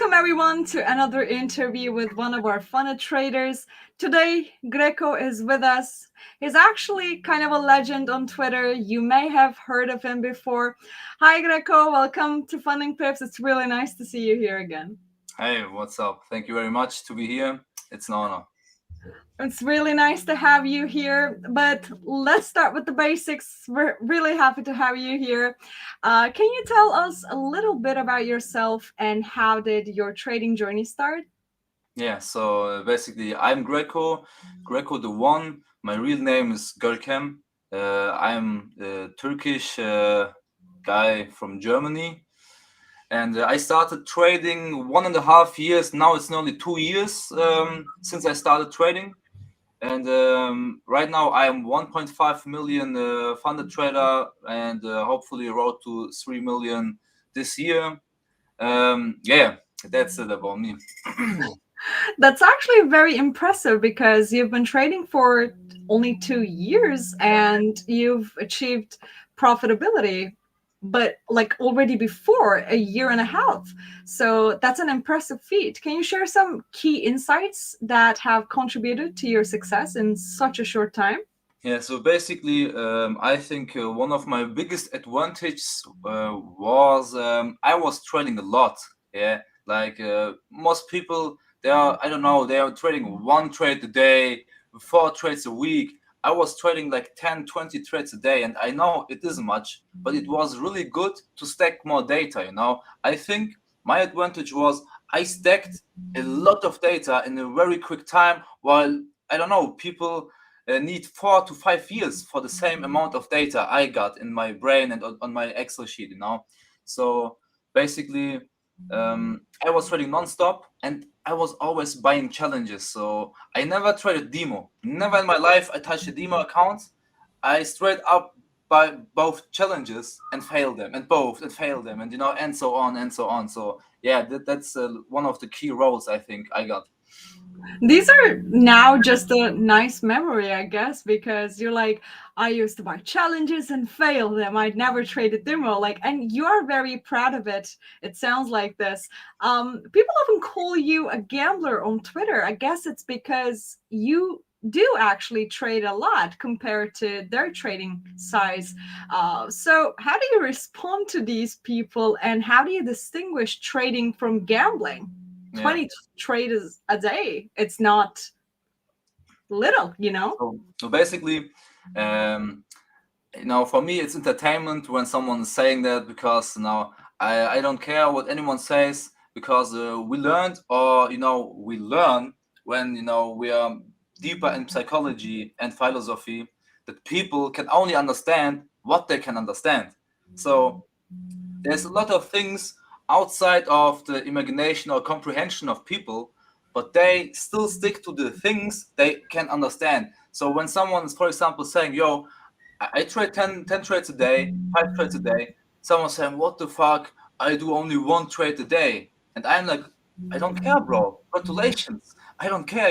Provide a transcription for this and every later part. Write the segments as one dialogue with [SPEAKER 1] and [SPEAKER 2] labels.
[SPEAKER 1] Welcome everyone to another interview with one of our funnel traders. Today, Grecko is with us. He's actually kind of a legend on Twitter. You may have heard of him before. Hi, Grecko. Welcome to FundingPips. It's really nice to see you here again.
[SPEAKER 2] Hey, what's up? Thank you very much to be here. It's an honor.
[SPEAKER 1] It's really nice to have you here, but let's start with the basics. We're really happy to have you here. Can you tell us a little bit about yourself and how did your trading journey start?
[SPEAKER 2] Yeah, so basically, I'm Grecko, Grecko the One. My real name is Görkem. I'm a Turkish guy from Germany, and I started trading 1.5 years. Now it's nearly 2 years since I started trading. And right now I am 1.5 million funded trader, and hopefully road to 3 million this year. Yeah, that's it about me.
[SPEAKER 1] That's actually very impressive because you've been trading for only 2 years and you've achieved profitability, but like already before a year and a half. So that's an impressive feat. Can you share some key insights that have contributed to your success in such a short time?
[SPEAKER 2] Yeah, so basically, I think one of my biggest advantages was I was trading a lot. Yeah, like most people, they are, I don't know, they are trading one trade a day, 4 trades a week. I was trading like 10, 20 trades a day, and I know it isn't much, but it was really good to stack more data. I think my advantage was I stacked a lot of data in a very quick time, while I don't know, people need 4 to 5 years for the same amount of data I got in my brain and on my Excel sheet. So basically, I was trading nonstop and I was always buying challenges. So I never traded demo. Never in my life I touched a demo account. I straight up buy both challenges and failed them, and both and failed them, and so on and so on. So yeah, that's one of the key roles I think I got.
[SPEAKER 1] These are now just a nice memory, I guess, because you're like, I used to buy challenges and fail them. I'd never traded demo. Like, and you're very proud of it. It sounds like this. People often call you a gambler on Twitter. I guess it's because you do actually trade a lot compared to their trading size. So, how do you respond to these people, and how do you distinguish trading from gambling?
[SPEAKER 2] Yeah.
[SPEAKER 1] 20 trades a day. It's not little.
[SPEAKER 2] So basically, um, for me, it's entertainment when someone is saying that, because I don't care what anyone says, because we learned, or we learn when we are deeper in psychology and philosophy, that people can only understand what they can understand. So there's a lot of things outside of the imagination or comprehension of people, but they still stick to the things they can understand. So when someone is, for example, saying, yo, I trade 10 trades a day, 5 trades a day, someone saying, what the fuck, I do only 1 trade a day. And I'm like, I don't care, bro. Congratulations. I don't care.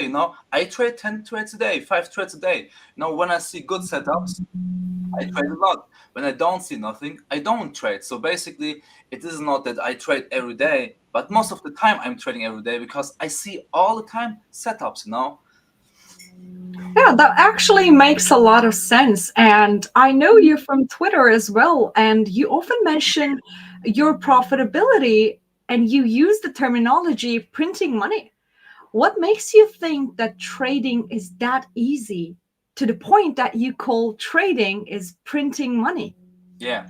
[SPEAKER 2] I trade 10 trades a day, 5 trades a day. When I see good setups, I trade a lot. When I don't see nothing, I don't trade. So basically, it is not that I trade every day, but most of the time I'm trading every day because I see all the time setups.
[SPEAKER 1] Yeah, that actually makes a lot of sense. And I know you from Twitter as well. And you often mention your profitability and you use the terminology printing money. What makes you think that trading is that easy to the point that you call trading is printing money?
[SPEAKER 2] Yeah.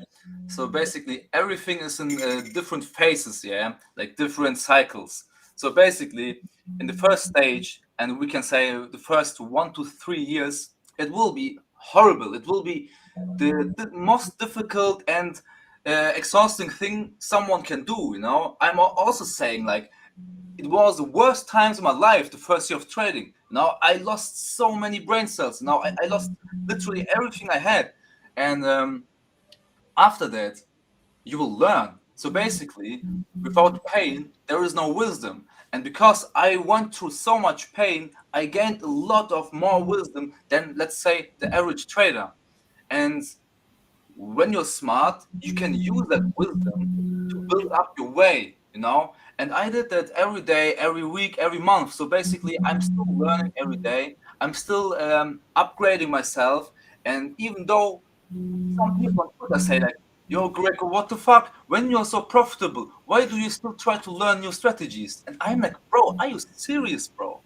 [SPEAKER 2] So basically, everything is in different phases, yeah, like different cycles. So basically, in the first stage, and we can say the first 1 to 3 years, it will be horrible. It will be the most difficult and exhausting thing someone can do. I'm also saying, like, it was the worst times of my life, the first year of trading. I lost so many brain cells. I lost literally everything I had. And after that, you will learn. So basically, without pain, there is no wisdom. And because I went through so much pain, I gained a lot of more wisdom than, let's say, the average trader. And when you're smart, you can use that wisdom to build up your way. you know. And I did that every day, every week, every month. So basically, I'm still learning every day. I'm still upgrading myself. And even though some people on Twitter say like, "Yo, Grecko, what the fuck? When you're so profitable, why do you still try to learn new strategies?" And I'm like, "Bro, are you serious, bro?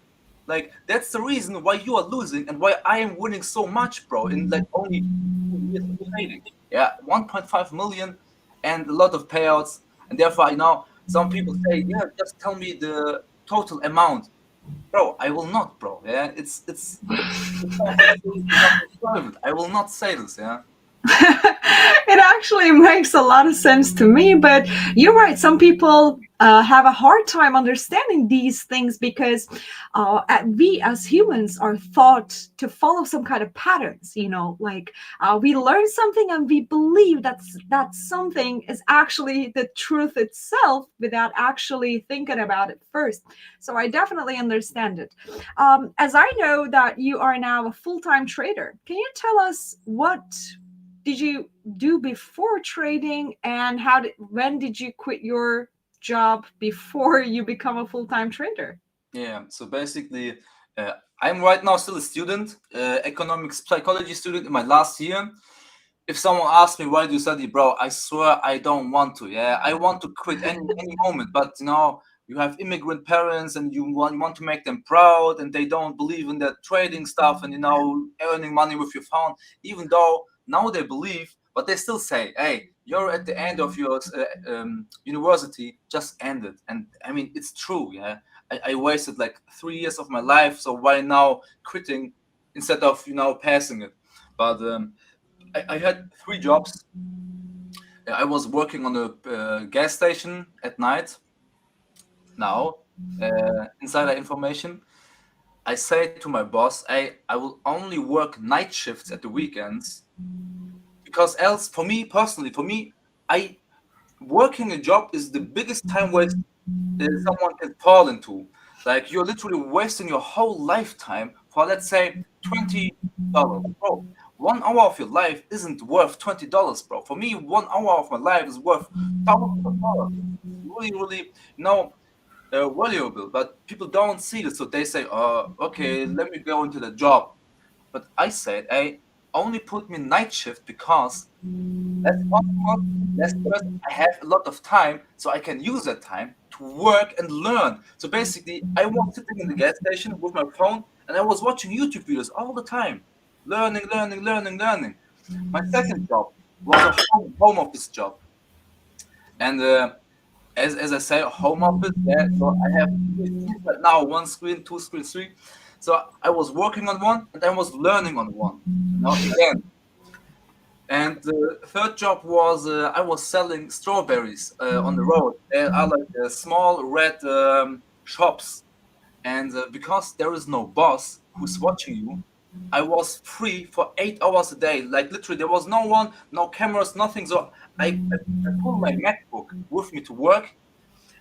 [SPEAKER 2] Like that's the reason why you are losing and why I am winning so much, bro. In like only 2 years of trading, yeah, 1.5 million and a lot of payouts. And therefore, some people say, yeah, just tell me the total amount, bro. I will not, bro. Yeah, it's something private. I will not say this. Yeah.
[SPEAKER 1] It actually makes a lot of sense to me, but you're right. Some people have a hard time understanding these things because we as humans are thought to follow some kind of patterns. Like we learn something and we believe that something is actually the truth itself without actually thinking about it first. So I definitely understand it. As I know that you are now a full-time trader, can you tell us what did you do before trading, and when did you quit your job before you become a full-time trader?
[SPEAKER 2] Yeah. So basically, I'm right now still a student, economics psychology student in my last year. If someone asks me why do you study, bro, I swear I don't want to. Yeah, I want to quit any moment, but you have immigrant parents and you want to make them proud, and they don't believe in that trading stuff and earning money with your phone. Even though now they believe, but they still say, "Hey, you're at the end of your university, just end it." And I mean, it's true. Yeah, I wasted like 3 years of my life, so why now quitting instead of passing it? But I had 3 jobs. I was working on a gas station at night. Now, insider information. I say to my boss, I will only work night shifts at the weekends because else, for me personally, I working a job is the biggest time waste someone can fall into. Like you're literally wasting your whole lifetime for let's say $20, bro. 1 hour of your life isn't worth $20, bro. For me, 1 hour of my life is worth thousands of dollars. Really, really, you know, valuable. But people don't see this, so they say, okay, let me go into the job." But I said, I only put me night shift because less customers, less stress. I have a lot of time, so I can use that time to work and learn. So basically, I was sitting in the gas station with my phone and I was watching YouTube videos all the time, learning, learning, learning, learning. My second job was a home office job, and as I say, home office. Yeah, so I have 3 screens right now: one screen, two screens, three. So I was working on one and I was learning on one. Again. And the third job was I was selling strawberries on the road. There are like small red shops, and because there is no boss who's watching you, I was free for 8 hours a day. Like literally, there was no one, no cameras, nothing. So I pulled my MacBook with me to work,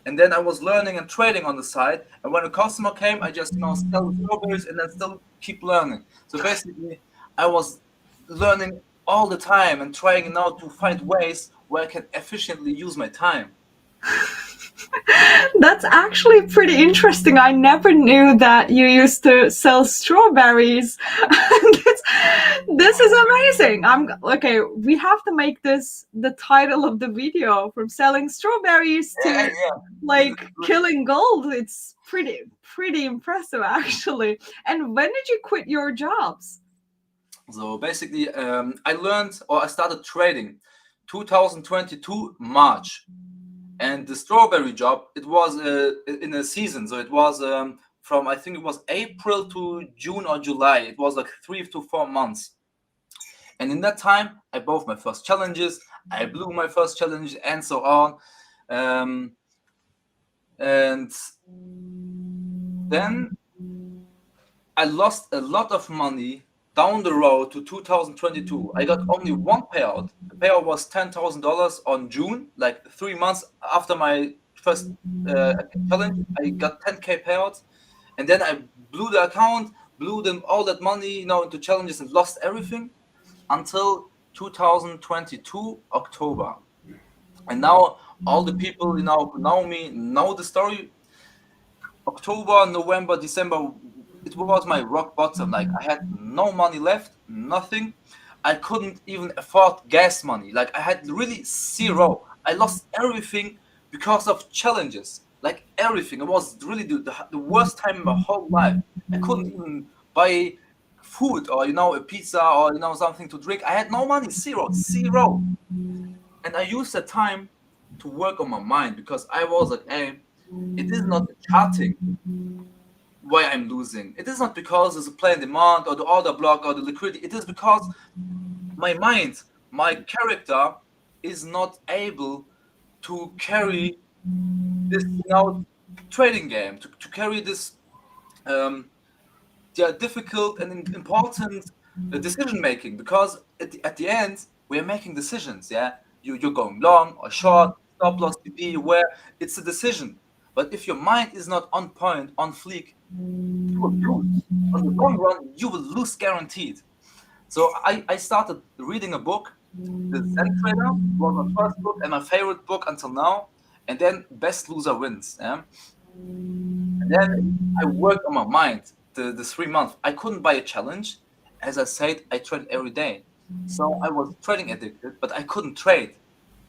[SPEAKER 2] and then I was learning and trading on the side. And when a customer came, I just sell strawberries and then still keep learning. So basically, I was learning all the time and trying now to find ways where I can efficiently use my time.
[SPEAKER 1] That's actually pretty interesting. I never knew that you used to sell strawberries. This is amazing. I'm okay. We have to make this the title of the video, from selling strawberries
[SPEAKER 2] Yeah,
[SPEAKER 1] to
[SPEAKER 2] yeah.
[SPEAKER 1] like killing gold. It's pretty impressive actually. And when did you quit your jobs?
[SPEAKER 2] So basically, I started trading 2022 March. And the strawberry job, it was in a season. So it was from, I think it was April to June or July. It was like 3 to 4 months. And in that time, I bought my first challenges. I blew my first challenge and so on. Um, and then I lost a lot of money down the road to 2022. I got only one payout. The payout was $10,000 on June, like 3 months after my first challenge. I got 10K payouts, and then I blew the account, blew them all that money, into challenges and lost everything until 2022 October. And now All the people who know me know the story. October, November, December, it was my rock bottom. Like I had no money left, nothing. I couldn't even afford gas money. Like I had really zero. I lost everything because of challenges. Like everything. It was really the worst time in my whole life. I couldn't even buy food or a pizza or something to drink. I had no money, zero, zero. And I used that time to work on my mind because I was like, hey, it is not the charting why I'm losing. It is not because there's a play in demand or the order block or the liquidity. It is because my mind, my character is not able to carry this trading game, to carry this difficult and important decision making, because at the end we're making decisions. Yeah, you're going long or short, stop loss, TP, where it's a decision. But if your mind is not on point, on fleek, you will lose. On the long run, you will lose guaranteed. So I started reading a book, The Zen Trader was my first book and my favorite book until now. And then Best Loser Wins. Yeah? And then I worked on my mind the 3 months. I couldn't buy a challenge. As I said, I trade every day. So I was trading addicted, but I couldn't trade.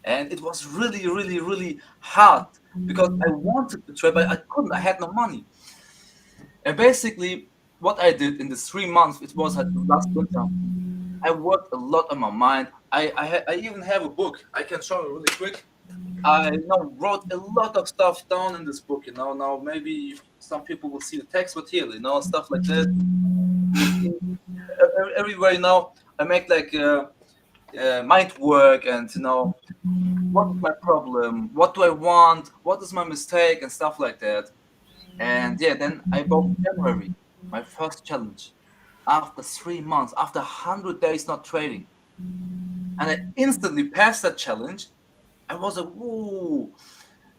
[SPEAKER 2] And it was really, really, really hard because I wanted to trade, but I couldn't. I had no money. And basically, what I did in the 3 months, it was at last winter. I worked a lot on my mind. I even have a book I can show you really quick. I wrote a lot of stuff down in this book. Now maybe some people will see the text, but here, stuff like this. You will see everywhere. I make like mind work, and what is my problem, what do I want, what is my mistake, and stuff like that. And yeah, then I bought January, my first challenge, after 3 months, after 100 days not trading. And I instantly passed that challenge. I was like, whoa.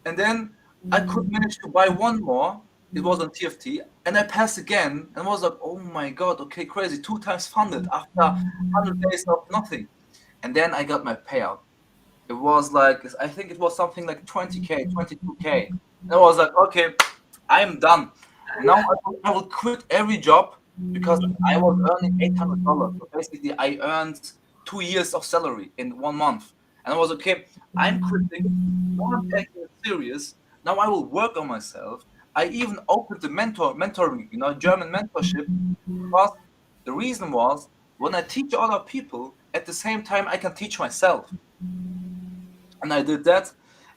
[SPEAKER 2] And then I could manage to buy one more. It was on TFT. And I passed again and was like, oh my God, okay, crazy. 2 times funded after 100 days of nothing. And then I got my payout. It was like, I think it was something like 20K, 22K. And I was like, okay, I'm done. Now I will quit every job because I was earning $800. So basically, I earned 2 years of salary in 1 month. And I was okay, I'm quitting. Now I'm taking it serious. Now I will work on myself. I even opened the mentoring, German mentorship, because the reason was when I teach other people, at the same time I can teach myself. And I did that.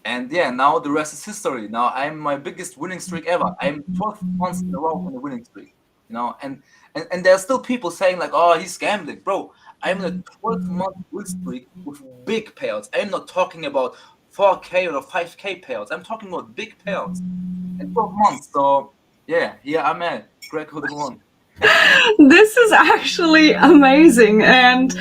[SPEAKER 2] And yeah, now the rest is history. Now I'm my biggest winning streak ever. I'm 12 months in a row on a winning streak. And there are still people saying like, oh, he's gambling. Bro, I'm in a 12-month win streak with big payouts. I'm not talking about 4K or 5K payouts. I'm talking about big payouts in 12 months. So yeah, here I'm at Grecko the one.
[SPEAKER 1] This is actually amazing. And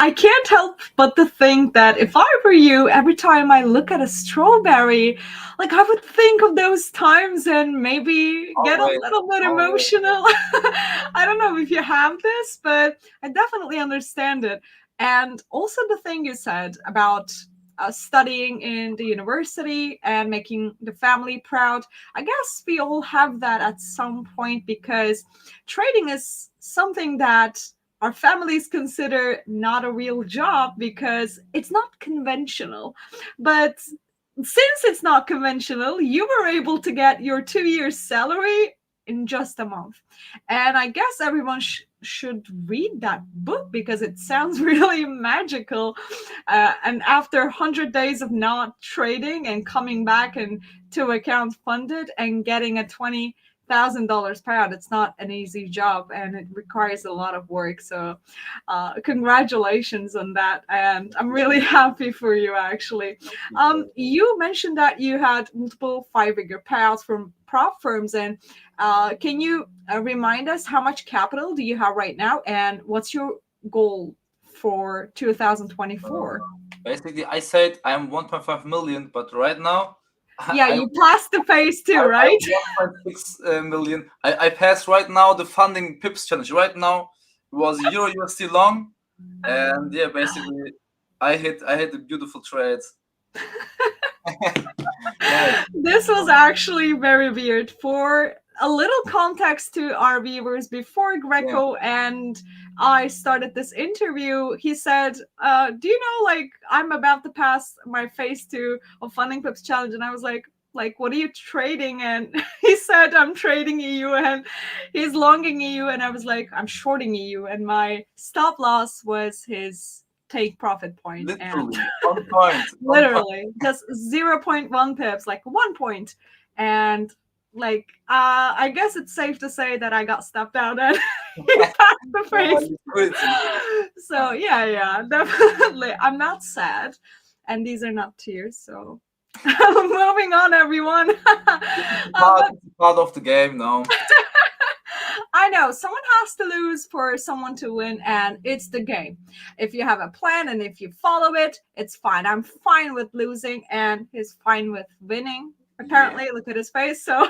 [SPEAKER 1] I can't help but to think that if I were you, every time I look at a strawberry, like I would think of those times and maybe get a
[SPEAKER 2] Always,
[SPEAKER 1] little bit
[SPEAKER 2] always.
[SPEAKER 1] emotional. I don't know if you have this, but I definitely understand it. And also the thing you said about studying in the university and making the family proud. I guess we all have that at some point because trading is something that our families consider not a real job because it's not conventional. But since it's not conventional, you were able to get your 2 years salary in just a month. And I guess everyone should read that book because it sounds really magical. And after 100 days of not trading and coming back and two accounts funded and getting a $20,000 payout, it's not an easy job and it requires a lot of work. So congratulations on that, and I'm really happy for you actually. You mentioned that you had multiple five-figure payouts from prop firms, and can you remind us how much capital do you have right now and what's your goal for 2024?
[SPEAKER 2] Basically, I said I'm 1.5 million, but right now
[SPEAKER 1] Yeah,
[SPEAKER 2] I
[SPEAKER 1] you passed the phase two,
[SPEAKER 2] I
[SPEAKER 1] right?
[SPEAKER 2] 1.6 million. I passed right now the FundingPips challenge. Right now it was Euro USD long, and yeah, basically I hit a beautiful trade. Yeah,
[SPEAKER 1] This was actually very weird. For a little context to our viewers, before
[SPEAKER 2] yeah.
[SPEAKER 1] Grecko and I started this interview, he said, "Do you know, like, I'm about to pass my phase two of FundingPips challenge?" And I was like, what are you trading? And he said, "I'm trading EU," and he's longing EU, and I was like, "I'm shorting EU," and my stop loss was his take profit point, and
[SPEAKER 2] Literally on point, on point.
[SPEAKER 1] literally just 0.1 pips, like 1 point. And like, I guess it's safe to say that I got stepped out and he passed the face.
[SPEAKER 2] Liquidity.
[SPEAKER 1] So yeah, definitely. I'm not sad, and these are not tears. So moving on, everyone. But
[SPEAKER 2] It's part of the game now.
[SPEAKER 1] I know someone has to lose for someone to win, and it's the game. If you have a plan and if you follow it, it's fine. I'm fine with losing, and he's fine with winning.
[SPEAKER 2] Yeah.
[SPEAKER 1] Apparently, look at his face, so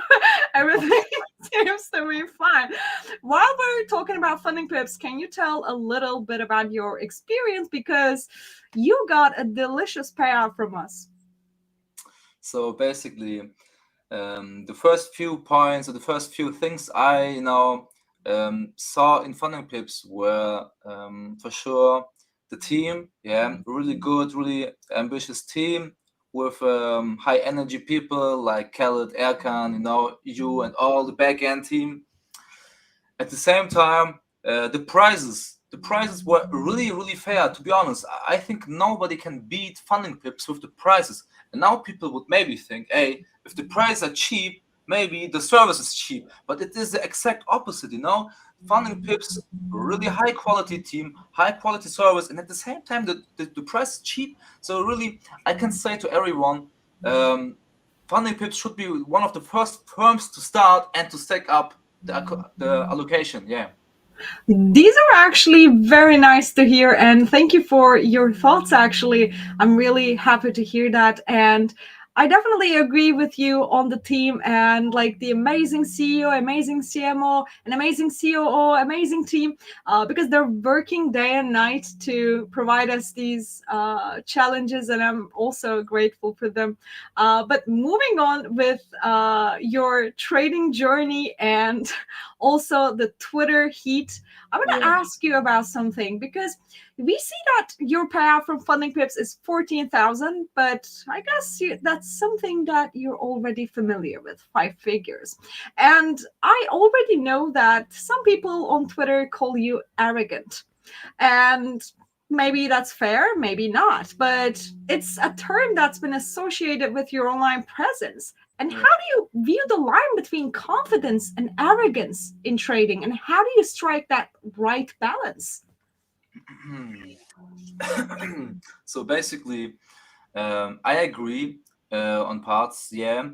[SPEAKER 1] everything seems to be fine. While we're talking about funding pips, can you tell a little bit about your experience? Because you got a delicious payout from us.
[SPEAKER 2] So basically, the first few points or the first few things I saw in FundingPips were for sure the team. Yeah, really good, really ambitious team with high energy people like Khaled, Erkan, you and all the back end team. At the same time, the prizes were really really fair. To be honest, I think nobody can beat FundingPips with the prices. And now people would maybe think, hey, if the prices are cheap, maybe the service is cheap. But it is the exact opposite. FundingPips, really high quality team, high quality service, and at the same time the price is cheap. So really, I can say to everyone, FundingPips should be one of the first firms to start and to stack up the allocation. Yeah.
[SPEAKER 1] These are actually very nice to hear, and thank you for your thoughts. Actually, I'm really happy to hear that, and I definitely agree with you on the team and like the amazing CEO, amazing CMO, an amazing COO, amazing team, because they're working day and night to provide us these challenges, and I'm also grateful for them. But moving on with your trading journey and also the Twitter heat, I want to
[SPEAKER 2] Yeah.
[SPEAKER 1] ask you about something because we see that your payout from funding pips is 14,000, but I guess that's something that you're already familiar with, 5 figures. And I already know that some people on Twitter call you arrogant. And maybe that's fair, maybe not, but it's a term that's been associated with your online presence. And how
[SPEAKER 2] Yeah.
[SPEAKER 1] do you view the line between confidence and arrogance in trading? And how do you strike that right balance?
[SPEAKER 2] So basically, I agree on parts. Yeah.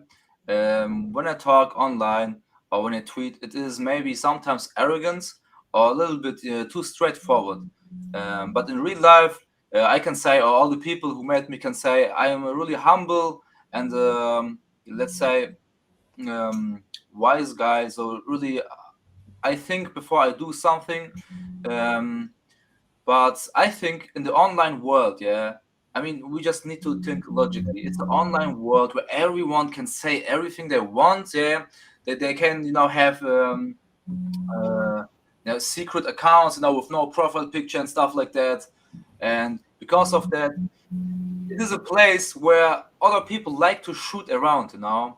[SPEAKER 2] When I talk online or when I tweet, it is maybe sometimes arrogance or a little bit too straightforward. But in real life, I can say, or all the people who met me can say, I am a really humble and let's say wise guy. So really, I think before I do something. Um, but I think in the online world, yeah, I mean, we just need to think logically. It's an online world where everyone can say everything they want, yeah. That they can, have uh, secret accounts, with no profile picture and stuff like that. And because of that, it is a place where other people like to shoot around.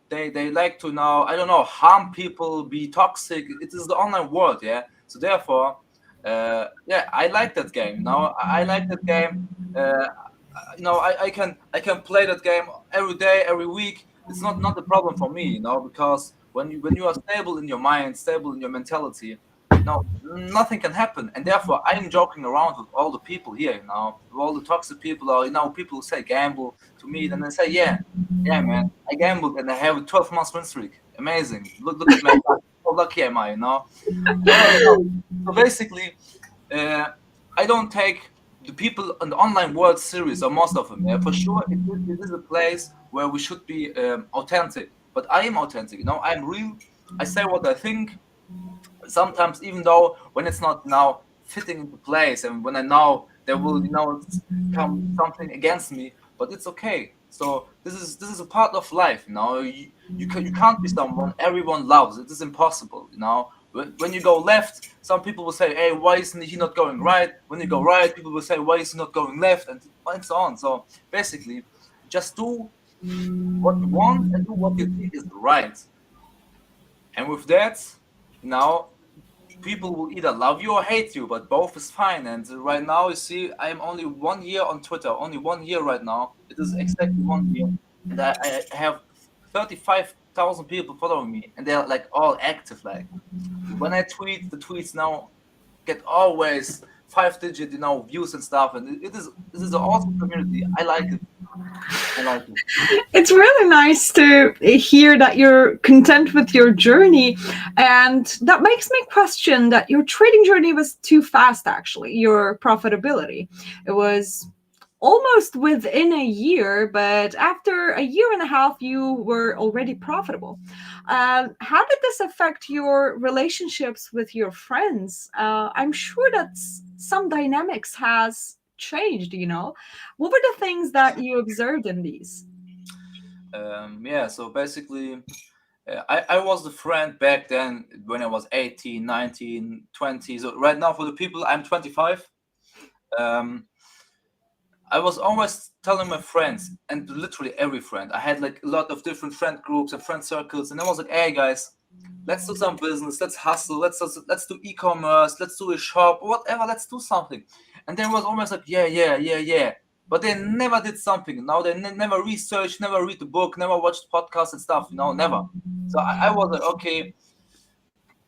[SPEAKER 2] They like to I don't know, harm people, be toxic. It is the online world, yeah. So therefore, yeah, I like that game. I like that game. uh, I can play that game every day, every week. It's not a problem for me, because when you are stable in your mind, stable in your mentality, nothing can happen. And therefore, I am joking around with all the people here, with all the toxic people, or people who say gamble to me, and they say, yeah, man, I gambled and I have a 12 month win streak. Amazing. Look at me. How lucky am I? So basically, uh, I don't take the people in the online world serious, or most of them. Yeah, for sure, it is a place where we should be authentic. But I am authentic. I'm real. I say what I think. Sometimes, even though when it's not now fitting into place, and when I know there will come something against me, but it's okay. So this is a part of life, you know. You can't be someone everyone loves. It is impossible, you know. When you go left, some people will say, "Hey, why isn't he not going right?" When you go right, people will say, "Why is he not going left?" And so on. So basically, just do what you want and do what you think is right. And with that, you know, people will either love you or hate you, but both is fine. And right now, you see, I'm only 1 year on Twitter, only 1 year right now. It is exactly 1 year, and I have 35,000 people following me, and they're like all active. Like when I tweet, the tweets now get always 5-digit, you know, views and stuff. And it is this is an awesome community. I like it. I like it.
[SPEAKER 1] It's really nice to hear that you're content with your journey. And that makes me question that your trading journey was too fast, actually, your profitability. It was almost within a year, but after a year and a half, you were already profitable. How did this affect your relationships with your friends? I'm sure that some dynamics has changed, you know. What were the things that you observed in these?
[SPEAKER 2] Yeah. So basically, I was the friend back then when I was 18, 19, 20. So right now, for the people, I'm 25. Um, I was always telling my friends, and literally every friend, I had like a lot of different friend groups and friend circles, and I was like, "Hey guys, let's do some business, let's hustle, let's do e-commerce, let's do a shop, whatever, let's do something." And they was almost like, "Yeah, yeah, yeah, yeah," but they never did something. Now they never researched, never read the book, never watched podcasts and stuff. You know, never. So I was like, okay,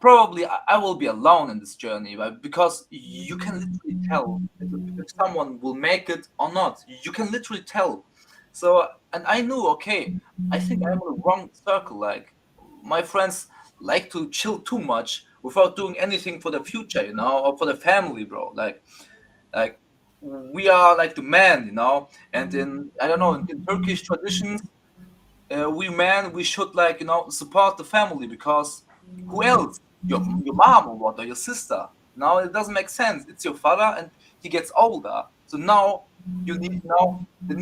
[SPEAKER 2] probably I will be alone in this journey, right? Because you can literally tell if someone will make it or not. You can literally tell. So, and I knew, okay, I think I'm in the wrong circle. Like my friends like to chill too much without doing anything for the future, you know, or for the family, bro. Like we are like the man, you know. And in I don't know, in Turkish traditions, we men we should like support the family because who else? Your mom or what, or your sister? Now it doesn't make sense. It's your father, and he gets older. So now you need the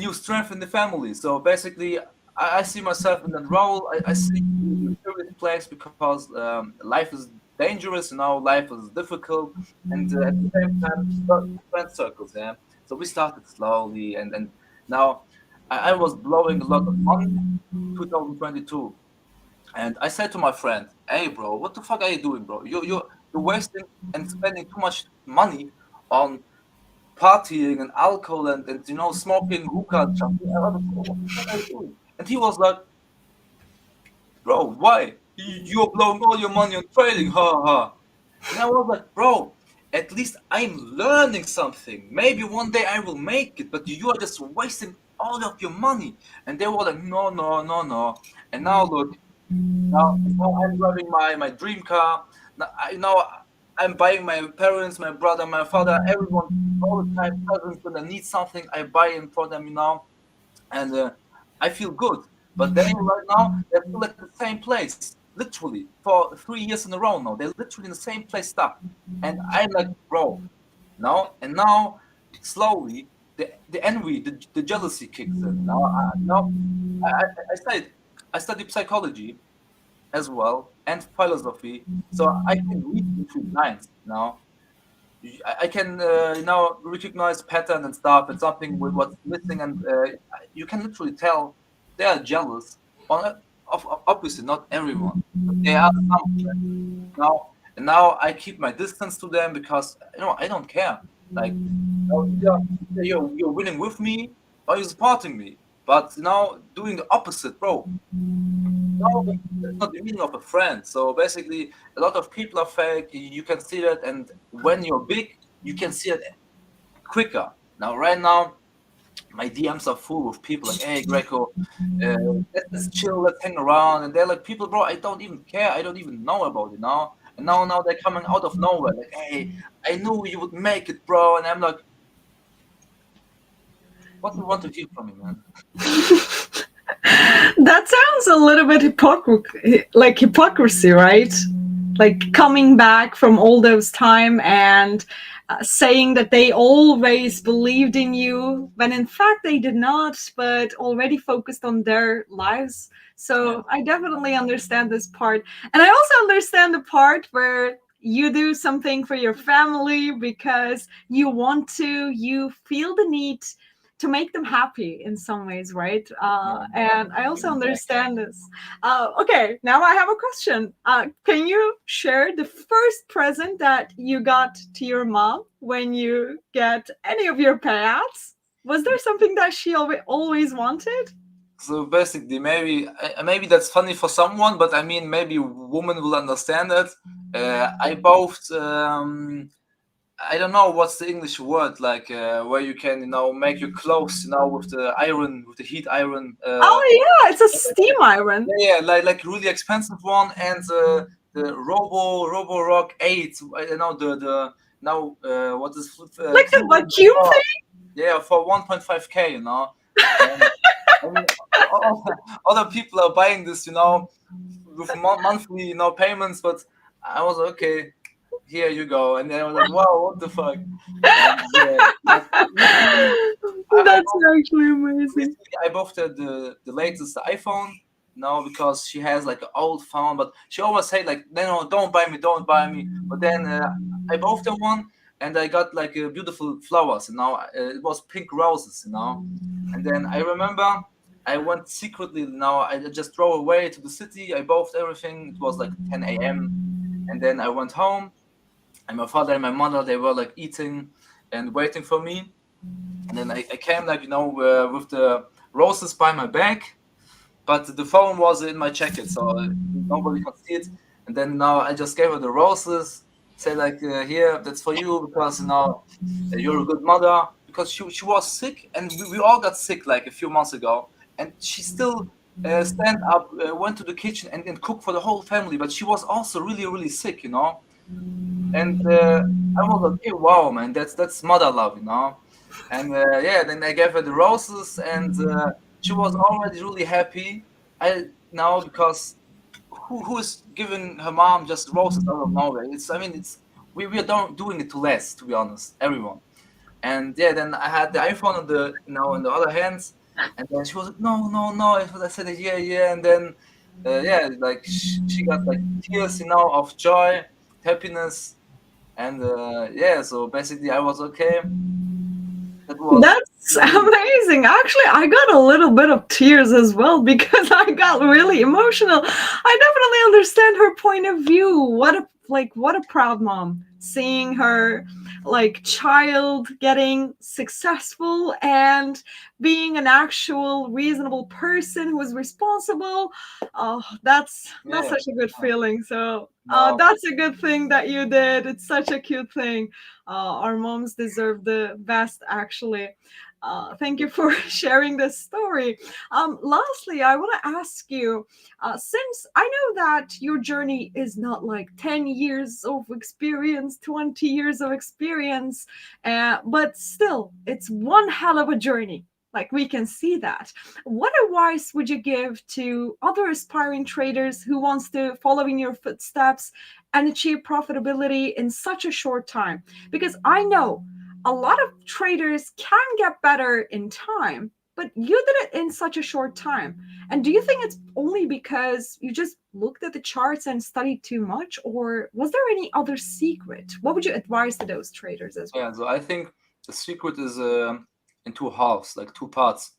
[SPEAKER 2] new strength in the family. So basically, I see myself in that role. I see in a serious place because life is dangerous. Life is difficult, and at the same time, friend circles. Yeah. So we started slowly, and now I was blowing a lot of money. 2022, and I said to my friend, "Hey, bro, what the fuck are you doing, bro? You're wasting and spending too much money on partying and alcohol and smoking hookah and stuff. What the fuck are you doing?" And he was like, "Bro, why? You're blowing all your money on trading, ha ha." And I was like, "Bro, at least I'm learning something. Maybe one day I will make it, but you are just wasting all of your money." And they were like, "No, no, no, no." And now look, now I'm driving my dream car. Now I'm buying my parents, my brother, my father, everyone, all the time, cousins, when they need something, I buy it for them, and I feel good. But then right now, they're still at the same place, literally, for 3 years in a row now. They're literally in the same place stuck. And I'm like, bro, and now, slowly, the envy, the jealousy kicks in. I studied, I studied psychology as well and philosophy, so I can read between lines now. I can now recognize pattern and stuff and something with what's missing, and you can literally tell they are jealous. Obviously, not everyone, but they are some now. And now I keep my distance to them because I don't care. Like either you're winning with me or you're supporting me, but now doing the opposite, bro. No, that's not the meaning of a friend. So basically, a lot of people are fake. You can see that, and when you're big, you can see it quicker. Now, right now, my DMs are full of people like, "Hey, Grecko, let's chill, let's hang around," and they're like, "People, bro, I don't even care. I don't even know about it now." And now they're coming out of nowhere, like, "Hey, I knew you would make it, bro," and I'm like, "What do you want to hear from me, man?"
[SPEAKER 1] That sounds a little bit like hypocrisy, right? Like coming back from all those time and saying that they always believed in you when in fact they did not, but already focused on their lives.
[SPEAKER 2] Yeah.
[SPEAKER 1] So I definitely understand this part. And I also understand the part where you do something for your family because you want to, you feel the need to make them happy in some ways, right?
[SPEAKER 2] Yeah.
[SPEAKER 1] And I also
[SPEAKER 2] Exactly.
[SPEAKER 1] understand this. Okay, now I have a question. Can you share the first present that you got to your mom when you get any of your payouts? Was there something that she always wanted?
[SPEAKER 2] So basically, maybe that's funny for someone, but I mean, maybe women will understand it. I bought I don't know what's the English word, like where you can make your clothes with the iron, with the heat iron.
[SPEAKER 1] Oh yeah, it's a steam iron.
[SPEAKER 2] Yeah, like really expensive one, and the Robo Rock 8. The now what is
[SPEAKER 1] Like the
[SPEAKER 2] cleaning
[SPEAKER 1] vacuum
[SPEAKER 2] for,
[SPEAKER 1] thing?
[SPEAKER 2] yeah, for 1.5K, and I mean, other people are buying this, with monthly, payments, but I was okay. Here you go, and then I was like, wow, what the fuck? And yeah, but recently, I
[SPEAKER 1] That's actually amazing.
[SPEAKER 2] recently I bought the latest iPhone now because she has like an old phone, but she always say like, no, don't buy me, don't buy me. But then I bought the one, and I got like beautiful flowers, it was pink roses, and then I remember I went secretly. I just drove away to the city. I bought everything. It was like 10 a.m. And then I went home, and my father and my mother, they were like eating and waiting for me. And then I came like with the roses by my back, but the phone was in my jacket, so nobody could see it. And then now I just gave her the roses, say like, here, that's for you because you're a good mother. Because she was sick, and we all got sick like a few months ago, and she still stand up, went to the kitchen and cooked for the whole family. But she was also really really sick. And I was like, okay, wow, man, that's mother love. And yeah, then I gave her the roses, and she was already really happy. I now because who is giving her mom just roses out of nowhere? It's we are doing it to less, to be honest, everyone. And yeah, then I had the iPhone on the in the other hands, and then she was like, no, no, no. I said, yeah, yeah, and then yeah, like she got like tears, of joy, happiness, and yeah. So basically, I was okay. That was
[SPEAKER 1] That's
[SPEAKER 2] really,
[SPEAKER 1] amazing. Actually, I got a little bit of tears as well because I got really emotional. I definitely understand her point of view. What a proud mom seeing her like child getting successful and being an actual reasonable person who is responsible. Oh, that's
[SPEAKER 2] yeah.
[SPEAKER 1] such a good feeling. So
[SPEAKER 2] No,
[SPEAKER 1] that's a good thing that you did. It's such a cute thing. Our moms deserve the best, actually. Thank you for sharing this story. Lastly, I want to ask you, since I know that your journey is not like 10 years of experience, 20 years of experience, but still, it's one hell of a journey. Like we can see that. What advice would you give to other aspiring traders who wants to follow in your footsteps and achieve profitability in such a short time? Because I know a lot of traders can get better in time, but you did it in such a short time. And do you think it's only because you just looked at the charts and studied too much, or was there any other secret? What would you advise to those traders as well?
[SPEAKER 2] yeah. So I think the secret is in two halves, like two parts.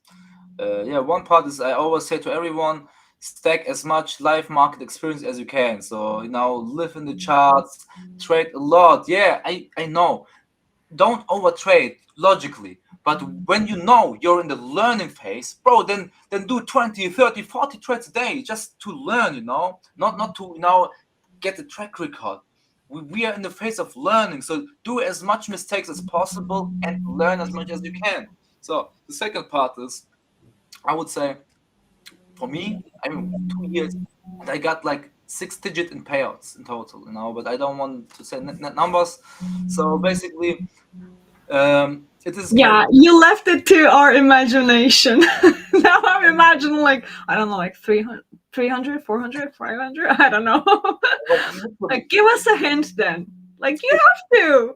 [SPEAKER 2] Yeah, one part is I always say to everyone, stack as much live market experience as you can. So live in the charts, trade a lot. Yeah, I know. Don't overtrade logically, but when you're in the learning phase, bro, then do 20, 30, 40 trades a day just to learn, not to get a track record. We are in the phase of learning, so do as much mistakes as possible and learn as much as you can. So the second part is, I would say, for me, 2 years, and I got like 6 digit in payouts in total, but I don't want to say net numbers. So basically, it is
[SPEAKER 1] Yeah, you left it to our imagination. Now I'm imagining like, I don't know, like 300, 300, 400, 500. I don't know.
[SPEAKER 2] but literally,
[SPEAKER 1] Like, give us a hint then. Like you have to.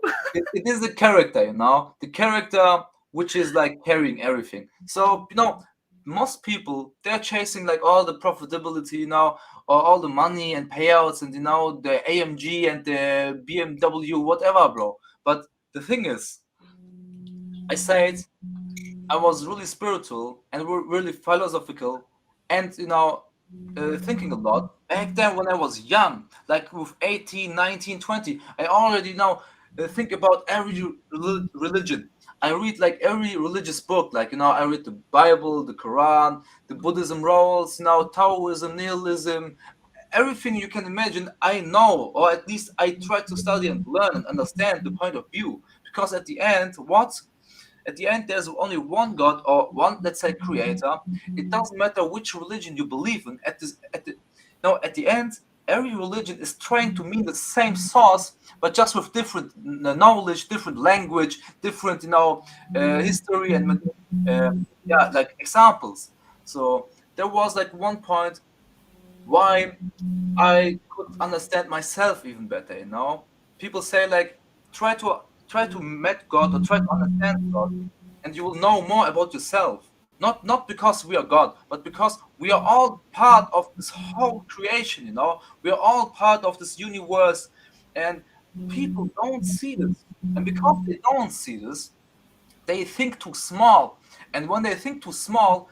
[SPEAKER 2] It is the character, the character which is like carrying everything. So most people, they're chasing like all the profitability, or all the money and payouts, and the AMG and the BMW, whatever, bro. But the thing is, I said I was really spiritual and really philosophical, and thinking a lot back then when I was young, like with 18, 19, 20. I already now think about every religion. I read like every religious book, like I read the Bible, the Quran, the Buddhism roles, Taoism, nihilism, everything you can imagine. I know, or at least I try to study and learn and understand the point of view, because at the end, there's only one God, or one, let's say, creator. It doesn't matter which religion you believe in. At the end, every religion is trying to mean the same source, but just with different knowledge, different language, different, history, and uh, yeah, like examples. So there was like one point why I could understand myself even better. People say like, try to meet God, or try to understand God, and you will know more about yourself. Not because we are God, but because we are all part of this whole creation. We are all part of this universe, and people don't see this. And because they don't see this, they think too small. And when they think too small,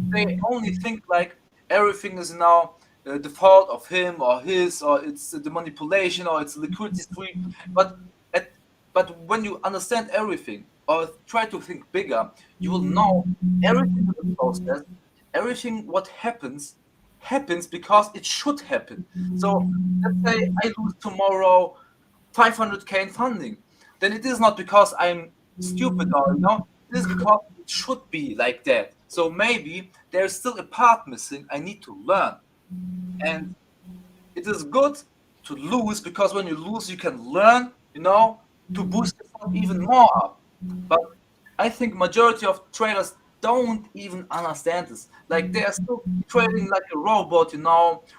[SPEAKER 2] they only think like everything is now the fault of him or his, or it's the manipulation, or it's liquidity sweep. But at, but when you understand everything, or try to think bigger, you will know everything in the process, everything what happens because it should happen. So let's say I lose tomorrow 500K in funding, then it is not because I'm stupid, or it is because it should be like that. So maybe there's still a part missing I need to learn. And it is good to lose, because when you lose, you can learn, to boost yourself even more up. But I think majority of traders don't even understand this. Like they are still trading like a robot,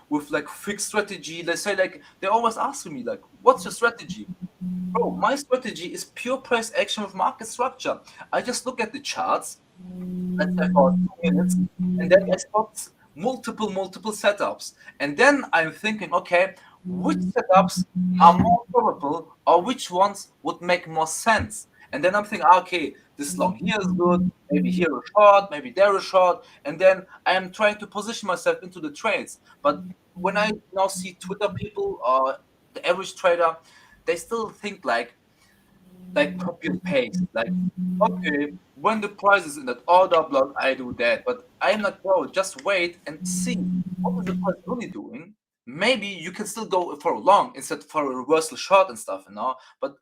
[SPEAKER 2] with like fixed strategy. They say like, they always ask me like, what's your strategy? Bro, my strategy is pure price action with market structure. I just look at the charts, let's say for 2 minutes, and then I spot multiple setups. And then I'm thinking, okay, which setups are more probable, or which ones would make more sense? And then I'm thinking, okay, this long here is good, maybe here is short, maybe there is short, and then I am trying to position myself into the trades. But when I now see Twitter people, or the average trader, they still think like copy and paste. Like, okay, when the price is in that order block, I do that. But I'm like, bro, just wait and see what is the price really doing. Maybe you can still go for a long instead for a reversal short and stuff, But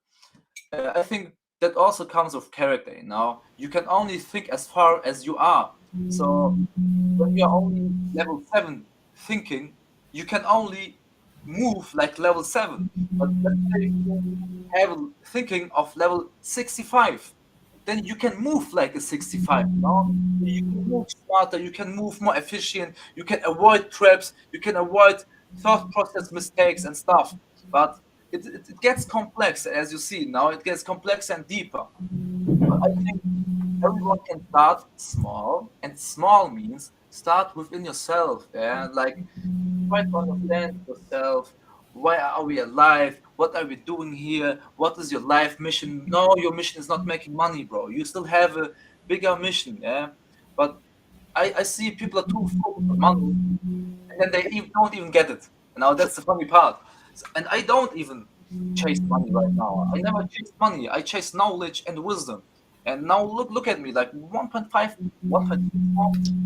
[SPEAKER 2] I think that also comes with character, You can only think as far as you are. So when you're only level 7 thinking, you can only move like level 7. But let's say you have thinking of level 65, then you can move like a 65, You can move smarter, you can move more efficient, you can avoid traps, you can avoid thought process mistakes and stuff. But it gets complex, as you see now. It gets complex and deeper. But I think everyone can start small, and small means start within yourself. Yeah, like try to understand yourself. Why are we alive? What are we doing here? What is your life mission? No, your mission is not making money, bro. You still have a bigger mission. Yeah, but I see people are too focused on money, and then they don't even get it. Now that's the funny part. And I don't even chase money right now. I never chase money. I chase knowledge and wisdom. And now look at me, like 1.5, 1.6,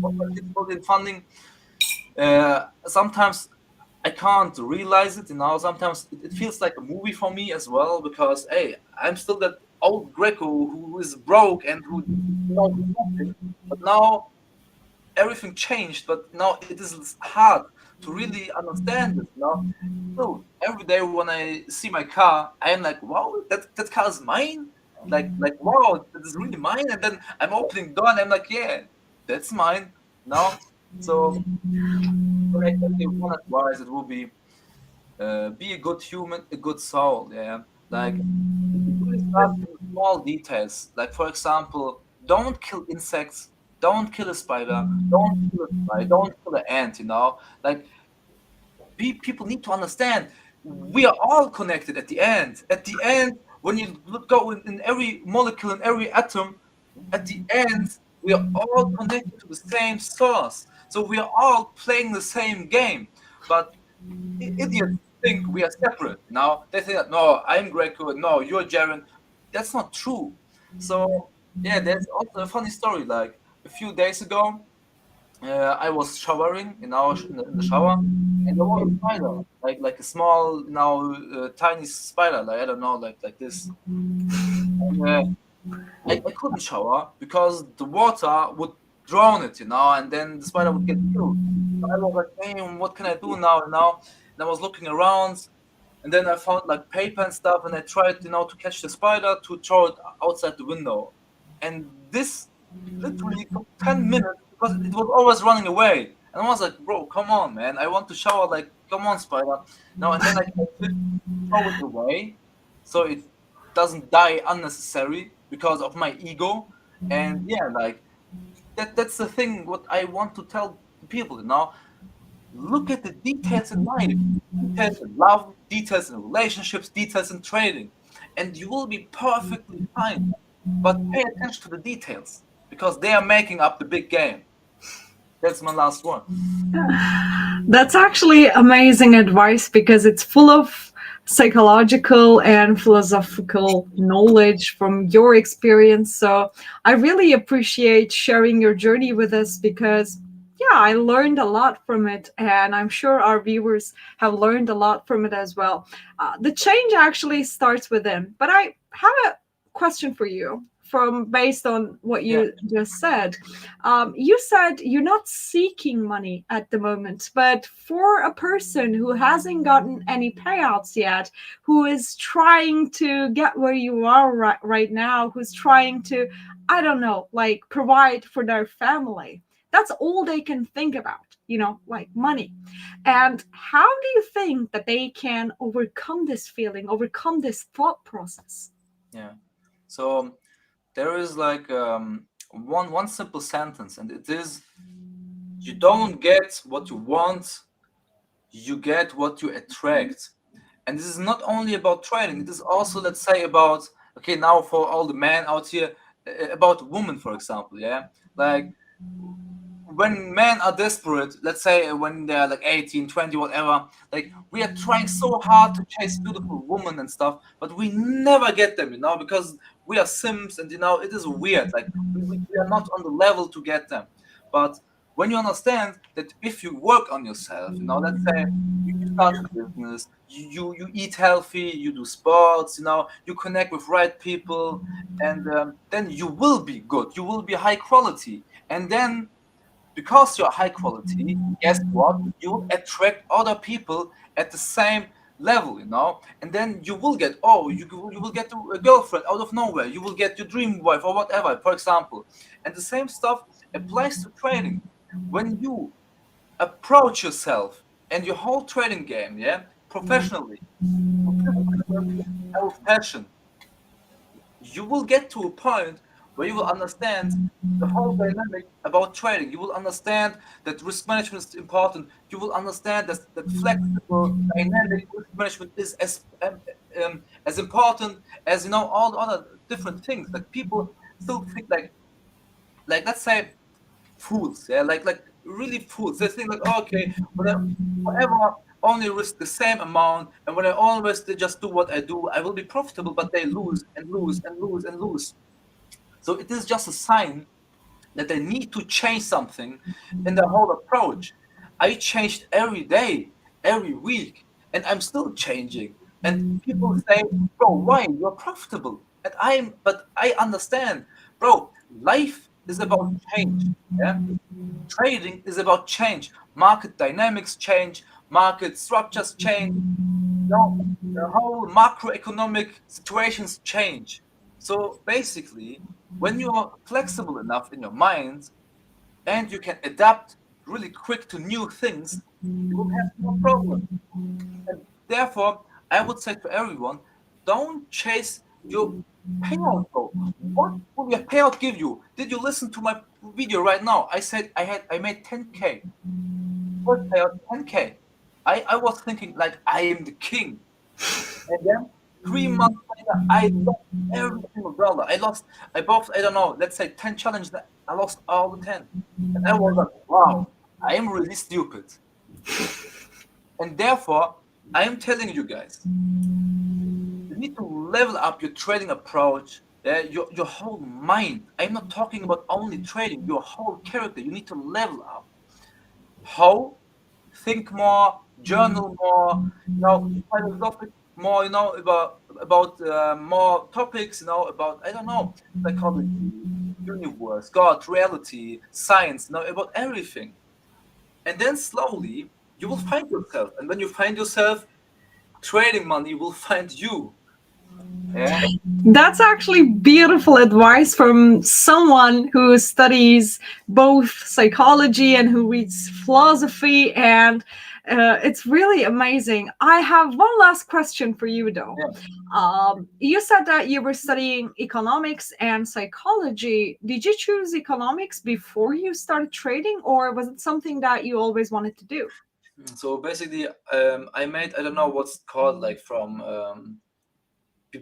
[SPEAKER 2] 1.6 billion funding. Sometimes I can't realize it, Sometimes it feels like a movie for me as well, because hey, I'm still that old Grecko who is broke and who nothing. But now everything changed, but now it is hard to really understand it. So every day when I see my car, I am like, wow, that car is mine. Like wow, that is really mine. And then I'm opening the door and I'm like, yeah, that's mine. So when I can give one advice, it will be a good human, a good soul. Yeah, Like it really starts with small details. Like for example, don't kill insects, don't kill a spider, don't kill a fly, don't kill an ant. Like people need to understand we are all connected at the end. At the end, when you go in every molecule, in every atom, at the end, we are all connected to the same source. So we are all playing the same game. But idiots think we are separate. They think that no, I'm Grecko, no, you're Jaren. That's not true. So yeah, there's also a funny story. Like a few days ago, I was showering in the shower, and there was a spider, like a small, tiny spider, like I don't know, like this. And, I couldn't shower because the water would drown it, and then the spider would get killed. So I was like, damn, what can I do now? And I was looking around, and then I found like paper and stuff, and I tried, to catch the spider to throw it outside the window. And this literally took 10 minutes because it was always running away. And I was like, bro, come on, man. I want to shower. Like, come on, spider. And then I catch it, throw it away so it doesn't die unnecessary because of my ego. And yeah, like that's the thing what I want to tell people, look at the details in life, details in love, details in relationships, details in trading, and you will be perfectly fine. But pay attention to the details because they are making up the big game. That's my last one.
[SPEAKER 1] That's actually amazing advice because it's full of psychological and philosophical knowledge from your experience. So I really appreciate sharing your journey with us because, yeah, I learned a lot from it. And I'm sure our viewers have learned a lot from it as well. The change actually starts within. But I have a question for you from based on what
[SPEAKER 2] Yeah,
[SPEAKER 1] you just said. You said you're not seeking money at the moment, but for a person who hasn't gotten any payouts yet, who is trying to get where you are right now, who's trying to, I don't know, like provide for their family, that's all they can think about, like money. And how do you think that they can overcome this feeling, overcome this thought process?
[SPEAKER 2] yeah. So there is like one simple sentence, and it is: you don't get what you want, you get what you attract. And this is not only about trading, it is also, let's say, about, okay, now for all the men out here, about women, for example, yeah? Like, when men are desperate, let's say when they're like 18, 20, whatever, like we are trying so hard to chase beautiful women and stuff, but we never get them, because we are sims and, it is weird. Like, we are not on the level to get them. But when you understand that if you work on yourself, let's say you start a business, you eat healthy, you do sports, you connect with right people, and then you will be good, you will be high quality. And then because you're high quality, guess what? You will attract other people at the same level, and then you will get, you will get a girlfriend out of nowhere. You will get your dream wife or whatever, for example. And the same stuff applies to trading. When you approach yourself and your whole trading game, yeah, professionally, with discipline and with passion, you will get to a point where you will understand the whole dynamic about trading. You will understand that risk management is important. You will understand that flexible, dynamic risk management is as important as all the other different things. Like people still think like let's say fools, yeah, like really fools. They think like, oh, okay, when I forever only risk the same amount, and when I always just do what I do, I will be profitable. But they lose and lose and lose and lose. So it is just a sign that they need to change something in their whole approach. I changed every day, every week, and I'm still changing. And people say, bro, why? You're profitable. But I understand, bro, life is about change. Yeah. Trading is about change. Market dynamics change, market structures change, the whole macroeconomic situations change. So basically, when you're flexible enough in your mind and you can adapt really quick to new things, you will have no problem. And therefore, I would say to everyone, don't chase your payout goal. What will your payout give you? Did you listen to my video right now? I said I made 10K. First payout 10K. I was thinking like I am the king. And then 3 months later, I lost every single dollar. I don't know, let's say 10 challenges. I lost all the 10. And I was like, wow, I am really stupid. And therefore, I am telling you guys, you need to level up your trading approach, your whole mind. I'm not talking about only trading, your whole character. You need to level up. How? Think more, journal more, philosophic more, about more topics, about, I don't know, psychology, universe, God, reality, science, about everything. And then slowly you will find yourself. And when you find yourself, trading money will find you. Yeah.
[SPEAKER 1] That's actually beautiful advice from someone who studies both psychology and who reads philosophy, and it's really amazing. I have one last question for you, though.
[SPEAKER 2] Yeah.
[SPEAKER 1] You said that you were studying economics and psychology. Did you choose economics before you started trading, or was it something that you always wanted to do?
[SPEAKER 2] So basically, I made, I don't know what's called, like from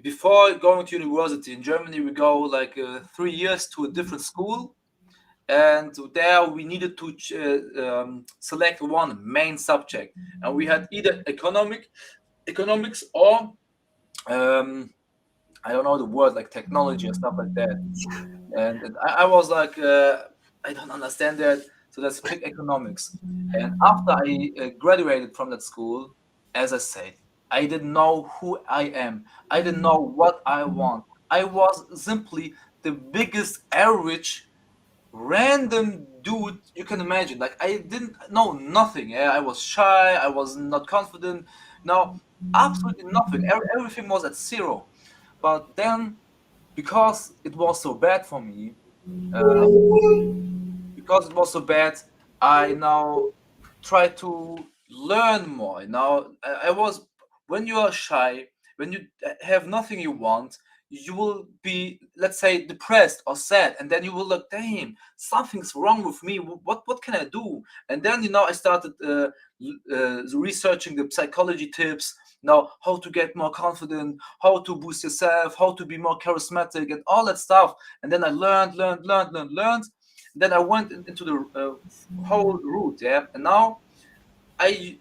[SPEAKER 2] before going to university in Germany, we go like 3 years to a different school, and there we needed to select one main subject, and we had either economics or I don't know the word, like technology or stuff like that. And I was like, I don't understand that, so let's pick economics. And after I graduated from that school, as I said, I didn't know who I am. I didn't know what I want. I was simply the biggest average random dude you can imagine. Like, I didn't know nothing. Yeah, I was shy. I was not confident. No, absolutely nothing. Everything was at zero. But then, because it was so bad for me, uh, because it was so bad, I now try to learn more. Now, I was, when you are shy, when you have nothing you want, you will be, let's say, depressed or sad, and then you will look, damn, something's wrong with me. What can I do? And then, I started researching the psychology tips. Now, how to get more confident, how to boost yourself, how to be more charismatic, and all that stuff. And then I learned. Then I went into the whole route, yeah. And now I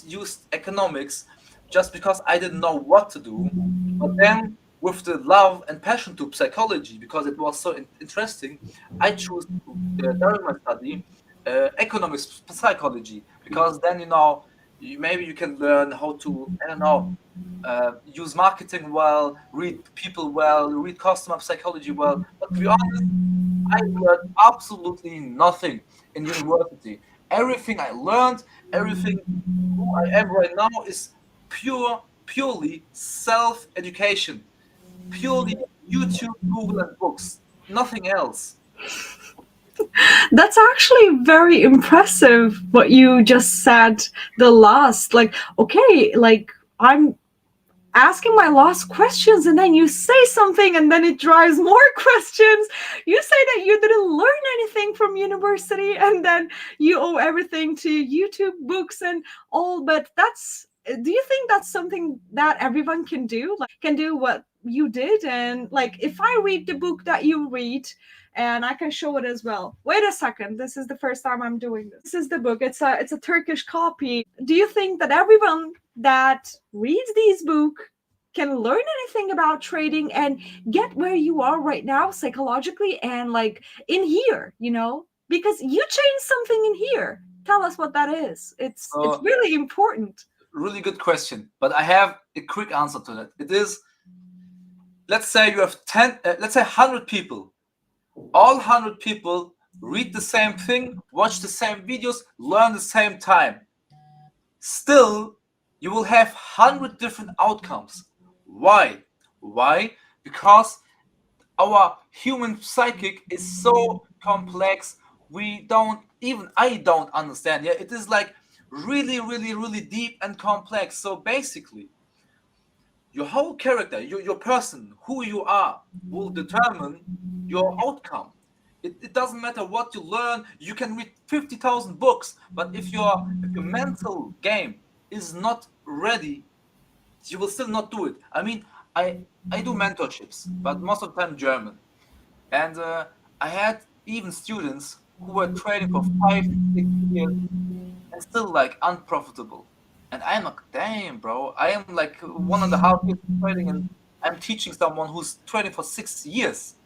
[SPEAKER 2] used economics just because I didn't know what to do. But then, with the love and passion to psychology, because it was so interesting, I chose during my study economics psychology, because then maybe you can learn how to, I don't know, use marketing well, read people well, read customer psychology well. But to be honest, I learned absolutely nothing in university. Everything I learned, everything who I am right now is purely self-education, purely YouTube, Google, and books, nothing else.
[SPEAKER 1] That's actually very impressive what you just said the last. Like, okay, like I'm asking my last questions and then you say something and then it drives more questions. You say that you didn't learn anything from university and then you owe everything to YouTube books and all, but that's, do you think that's something that everyone can do? Like, can do what you did? And like, if I read the book that you read, and I can show it as well. Wait a second. This is the first time I'm doing this. This is the book. It's a Turkish copy. Do you think that everyone that reads these book can learn anything about trading and get where you are right now psychologically and like in here, because you changed something in here. Tell us what that is. It's
[SPEAKER 2] So,
[SPEAKER 1] really important.
[SPEAKER 2] really good question, but I have a quick answer to that. It is, let's say you have 10, let's say 100 people. All 100 people read the same thing, watch the same videos, learn the same time. Still, you will have 100 different outcomes. Why? Why? Because our human psychic is so complex. I don't understand. Yeah, it is like really, really, really deep and complex. So basically, your whole character, your person, who you are, will determine your outcome. It doesn't matter what you learn. You can read 50,000 books, but if your mental game is not ready, you will still not do it. I mean, I do mentorships, but most of the time German, and I had even students who were trading for 5, 6 years and still like unprofitable. And I'm like, damn, bro, I am like 1.5 years trading, and I'm teaching someone who's trading for 6 years.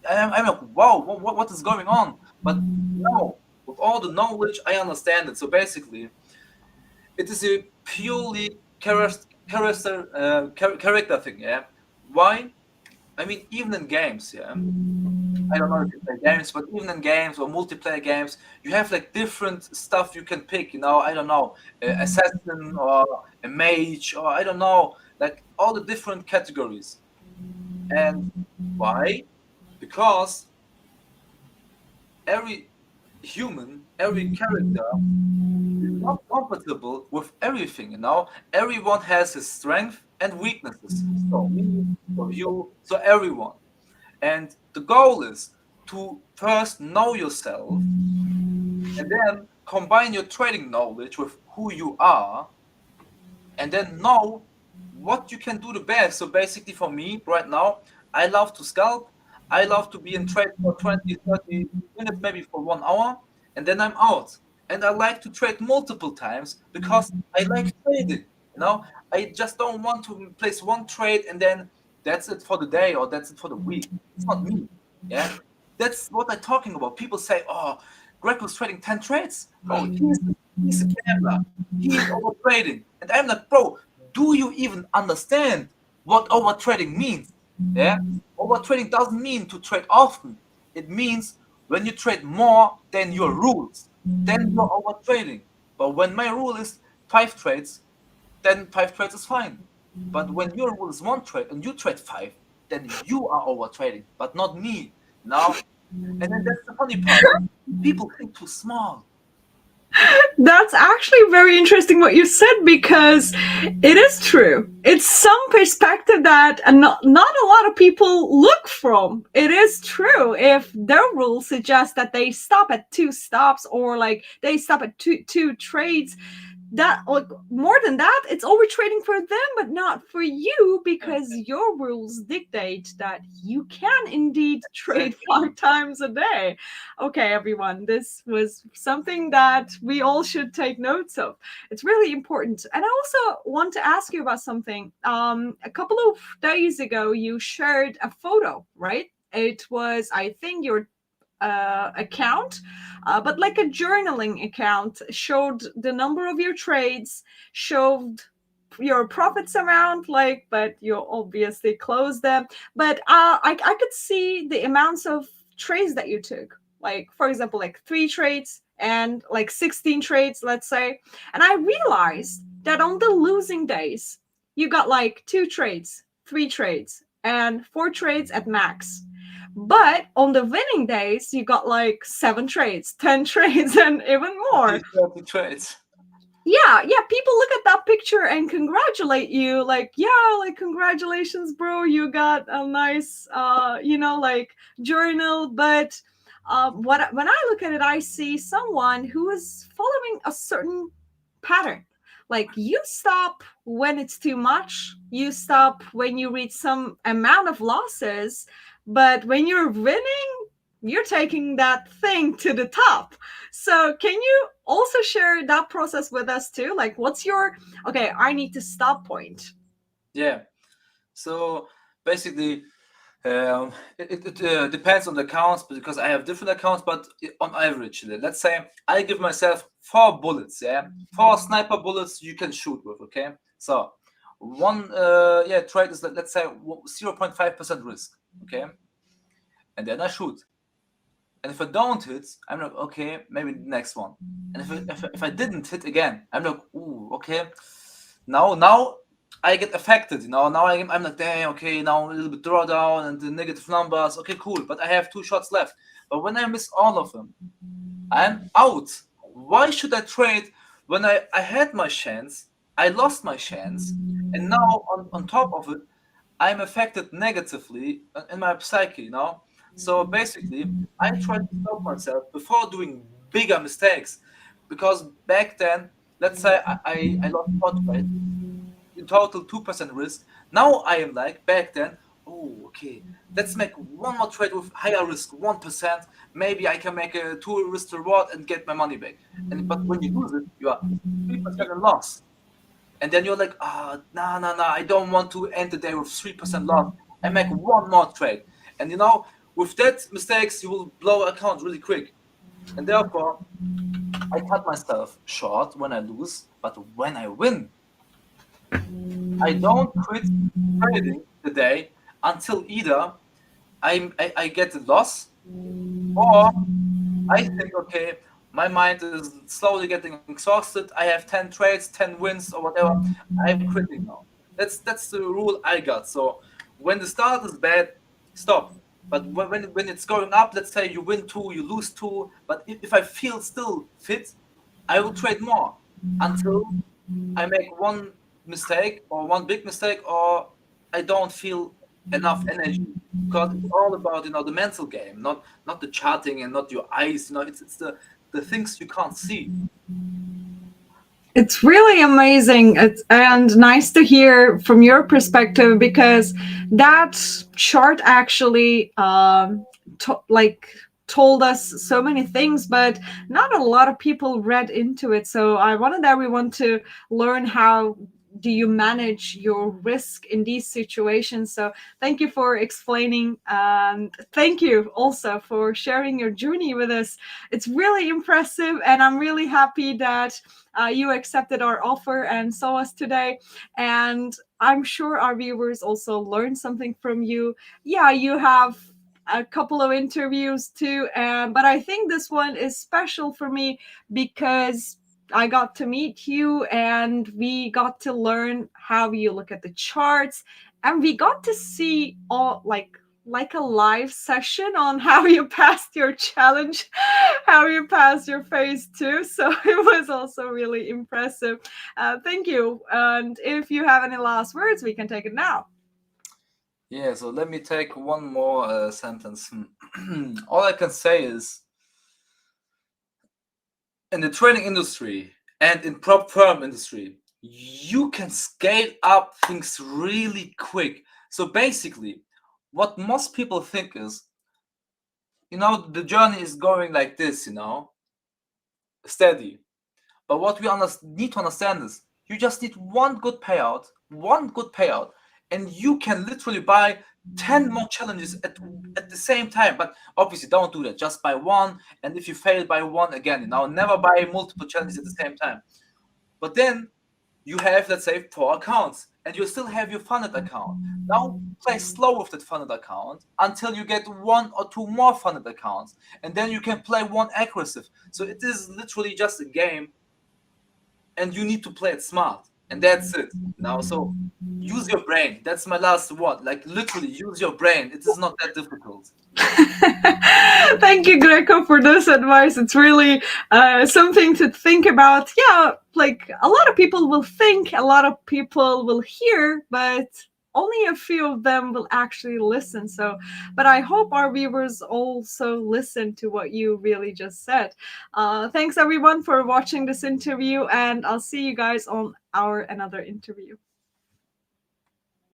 [SPEAKER 2] I'm like, wow, what is going on? But no, with all the knowledge, I understand it. So basically, it is a purely character thing, yeah. Why? I mean, even in games, yeah. I don't know if you play games, but even in games or multiplayer games, you have like different stuff you can pick. I don't know, assassin or a mage, or I don't know, like all the different categories. And why? Because every human, every character is not compatible with everything. Everyone has his strength and weaknesses. So me, so you, so everyone. And the goal is to first know yourself and then combine your trading knowledge with who you are, and then know what you can do the best. So basically, for me right now, I love to scalp. I love to be in trade for 20, 30 minutes, maybe for 1 hour, and then I'm out. And I like to trade multiple times because I like trading. I just don't want to place one trade and then that's it for the day or that's it for the week. It's not me. Yeah. That's what I'm talking about. People say, oh, Grecko's trading 10 trades. Bro, he's a gambler. He is over trading. And I'm like, bro, do you even understand what over trading means? Yeah? Over trading doesn't mean to trade often. It means when you trade more than your rules, then you're over trading. But when my rule is 5 trades, then 5 trades is fine. But when your rule is 1 trade and you trade 5, then you are over trading, but not me. Now, and then that's the funny part. People think too small.
[SPEAKER 1] That's actually very interesting what you said, because it is true. It's some perspective that not a lot of people look from. It is true. If their rules suggest that they stop at 2 stops, or like they stop at two trades, that, like, more than that, it's overtrading for them but not for you, because your rules dictate that you can indeed trade
[SPEAKER 2] Exactly.
[SPEAKER 1] 5 times a day. Okay, everyone, this was something that we all should take notes of. It's really important. And I also want to ask you about something. A couple of days ago you shared a photo, right? It was, I think, your account, but like a journaling account, showed the number of your trades, showed your profits amount, like, but you obviously closed them. But I could see the amounts of trades that you took. Like, for example, like 3 trades and like 16 trades, let's say. And I realized that on the losing days, you got like 2 trades, 3 trades, and 4 trades at max. But on the winning days, you got like 7 trades, 10 trades, and even more.
[SPEAKER 2] 30 trades.
[SPEAKER 1] Yeah, people look at that picture and congratulate you, like, yeah, like, congratulations, bro, you got a nice like, journal. But when I look at it, I see someone who is following a certain pattern. Like, you stop when it's too much, you stop when you reach some amount of losses, but when you're winning, you're taking that thing to the top. So can you also share that process with us too? Like, what's your, okay, I need to stop point?
[SPEAKER 2] Yeah. So basically, it depends on the accounts because I have different accounts, but on average, let's say I give myself 4 bullets, yeah, 4 sniper bullets you can shoot with, okay? So one trade is, let's say, 0.5% risk, okay? And then I shoot. And if I don't hit, I'm like, okay, maybe the next one. And if I didn't hit again, I'm like, ooh, okay. Now I get affected, Now I'm like, damn, okay, now a little bit drawdown and the negative numbers. Okay, cool. But I have 2 shots left. But when I miss all of them, I'm out. Why should I trade when I had my chance I lost my chance, and now on top of it, I'm affected negatively in my psyche, So basically, I try to stop myself before doing bigger mistakes, because back then, let's say I lost pot trade, in total 2% risk. Now I am like back then, oh, okay, let's make one more trade with higher risk, 1%. Maybe I can make a 2 risk reward and get my money back. But when you lose it, you are 3% in loss. And then you're like, no, no, no, I don't want to end the day with 3% loss. I make one more trade. And with that mistakes, you will blow account really quick. And therefore, I cut myself short when I lose, but when I win, I don't quit trading the day until either I get the loss, or I think, okay, my mind is slowly getting exhausted. I have 10 trades, 10 wins, or whatever. I'm quitting now. That's the rule I got. So when the start is bad, stop. But when it's going up, let's say you win two, you lose two. But if I feel still fit, I will trade more until I make one mistake or one big mistake, or I don't feel enough energy, because it's all about the mental game, not the charting and not your eyes. It's the things you can't see.
[SPEAKER 1] It's really amazing, and nice to hear from your perspective, because that chart actually like told us so many things, but not a lot of people read into it. So I wanted everyone to learn how do you manage your risk in these situations. So thank you for explaining, and thank you also for sharing your journey with us. It's really impressive, and I'm really happy that you accepted our offer and saw us today. And I'm sure our viewers also learned something from you. Yeah, you have a couple of interviews too, but I think this one is special for me because I got to meet you and we got to learn how you look at the charts, and we got to see all like a live session on how you passed your challenge, how you passed your phase two. So it was also really impressive. Thank you. And if you have any last words, we can take it now.
[SPEAKER 2] Yeah, so let me take one more sentence. All I can say is, in the training industry and in prop firm industry, you can scale up things really quick. So basically, what most people think is, the journey is going like this, steady. But what we need to understand is, you just need one good payout, and you can literally buy 10 more challenges at the same time. But obviously, don't do that. Just buy one, and if you fail, buy one again. Never buy multiple challenges at the same time. But then you have, let's say, 4 accounts, and you still have your funded account. Now play slow with that funded account until you get one or two more funded accounts, and then you can play one aggressive. So it is literally just a game, and you need to play it smart, and that's it. So use your brain. That's my last word. Like, literally use your brain. It is not that difficult.
[SPEAKER 1] Thank you, Grecko, for this advice. It's really something to think about. Yeah, like a lot of people will think, a lot of people will hear, but only a few of them will actually listen. So, but I hope our viewers also listen to what you really just said. Thanks everyone for watching this interview, and I'll see you guys on our another interview.